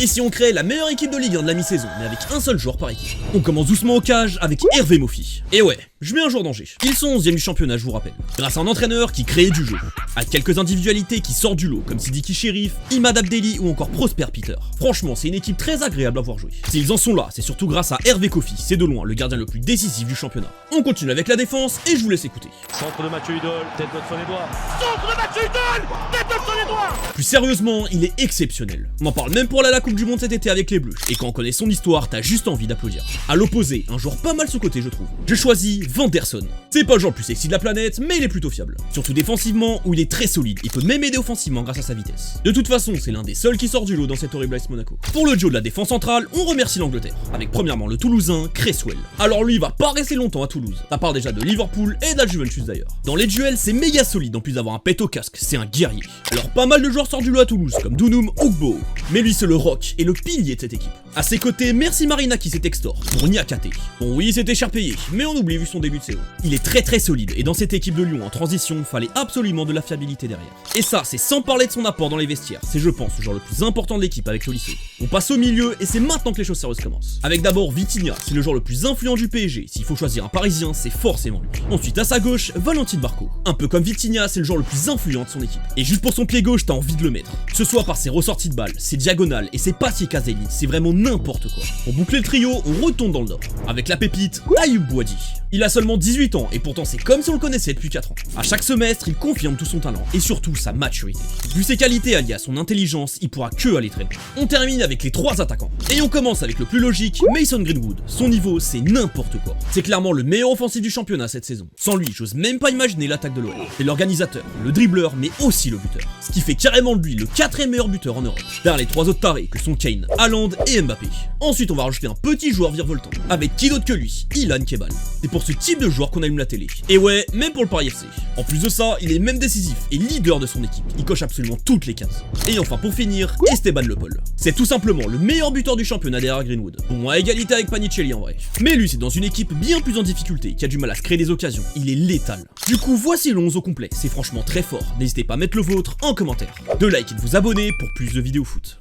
Ici on crée la meilleure équipe de Ligue 1 de la mi-saison, mais avec un seul joueur par équipe. On commence doucement au cage avec Hervé Mofi. Et ouais, je mets un joueur en danger. Ils sont 11e du championnat, je vous rappelle. Grâce à un entraîneur qui crée du jeu, à quelques individualités qui sortent du lot, comme Sidiki Chérif, Imad Abdelli ou encore Prosper Peter. Franchement, c'est une équipe très agréable à voir jouer. S'ils en sont là, c'est surtout grâce à Hervé Kofi, c'est de loin le gardien le plus décisif du championnat. On continue avec la défense et je vous laisse écouter. Centre de Mathieu Hudol, tête de son Edouard. Centre de Mathieu Hudol, tête de son Edouard. Plus sérieusement, il est exceptionnel. On en parle même pour aller à la Coupe du Monde cet été avec les Bleus. Et quand on connaît son histoire, t'as juste envie d'applaudir. À l'opposé, un joueur pas mal sous-coté je trouve. Je choisis Vanderson. C'est pas le joueur le plus sexy de la planète, mais il est plutôt fiable. Surtout défensivement, où il est très solide. Il peut même aider offensivement grâce à sa vitesse. De toute façon, c'est l'un des seuls qui sort du lot dans cette horrible AS Monaco. Pour le duo de la défense centrale, on remercie l'Angleterre. Avec premièrement le Toulousain, Cresswell. Alors lui, il va pas rester longtemps à Toulouse. Ça part déjà de Liverpool et de la Juventus d'ailleurs. Dans les duels, c'est méga solide en plus d'avoir un pet au casque, c'est un guerrier. Alors pas mal de joueurs sortent du lot à Toulouse, comme Dounoum ou Gbo. Mais lui, c'est le rock et le pilier de cette équipe. À ses côtés, merci Marina qui s'est extort pour Niakate. Bon oui, c'était cher payé, mais on oublie vu son début de saison. Il est très solide et dans cette équipe de Lyon en transition, fallait absolument de la fiabilité derrière. Et ça, c'est sans parler de son apport dans les vestiaires. C'est je pense le joueur le plus important de l'équipe avec Tolisso. On passe au milieu et c'est maintenant que les choses sérieuses commencent. Avec d'abord Vitinha, c'est le joueur le plus influent du PSG. S'il faut choisir un Parisien, c'est forcément lui. Ensuite à sa gauche, Valentine Barco. Un peu comme Vitinha, c'est le joueur le plus influent de son équipe. Et juste pour son pied gauche, t'as envie de le mettre. Que ce soit par ses ressorties de balles, ses diagonales et ses passes Caselli, c'est vraiment n'importe quoi. Pour boucler le trio, on retourne dans le nord. Avec la pépite, Ayoub Boadi. Il a seulement 18 ans et pourtant c'est comme si on le connaissait depuis 4 ans. À chaque semestre, il confirme tout son talent et surtout sa maturité. Vu ses qualités alliées à son intelligence, il pourra que aller très loin. On termine avec les 3 attaquants. Et on commence avec le plus logique, Mason Greenwood. Son niveau, c'est n'importe quoi. C'est clairement le meilleur offensif du championnat cette saison. Sans lui, j'ose même pas imaginer l'attaque de l'OL. C'est l'organisateur, le dribbleur, mais aussi le buteur. Ce qui fait carrément de lui le 4e meilleur buteur en Europe. Derrière les 3 autres tarés que sont Kane, Haaland et Mbappé. Ensuite, on va rajouter un petit joueur virevoltant. Avec qui d'autre que lui, Ilan Kebal. C'est pour ce type de joueur qu'on allume la télé. Et ouais, même pour le Paris FC. En plus de ça, il est même décisif et leader de son équipe. Il coche absolument toutes les cases. Et enfin pour finir, Esteban Le Paul. C'est tout simplement le meilleur buteur du championnat derrière Greenwood. Bon, à égalité avec Panicelli en vrai. Mais lui, c'est dans une équipe bien plus en difficulté, qui a du mal à se créer des occasions. Il est létal. Du coup, voici le 11 au complet. C'est franchement très fort. N'hésitez pas à mettre le vôtre en commentaire. De like et de vous abonner pour plus de vidéos foot.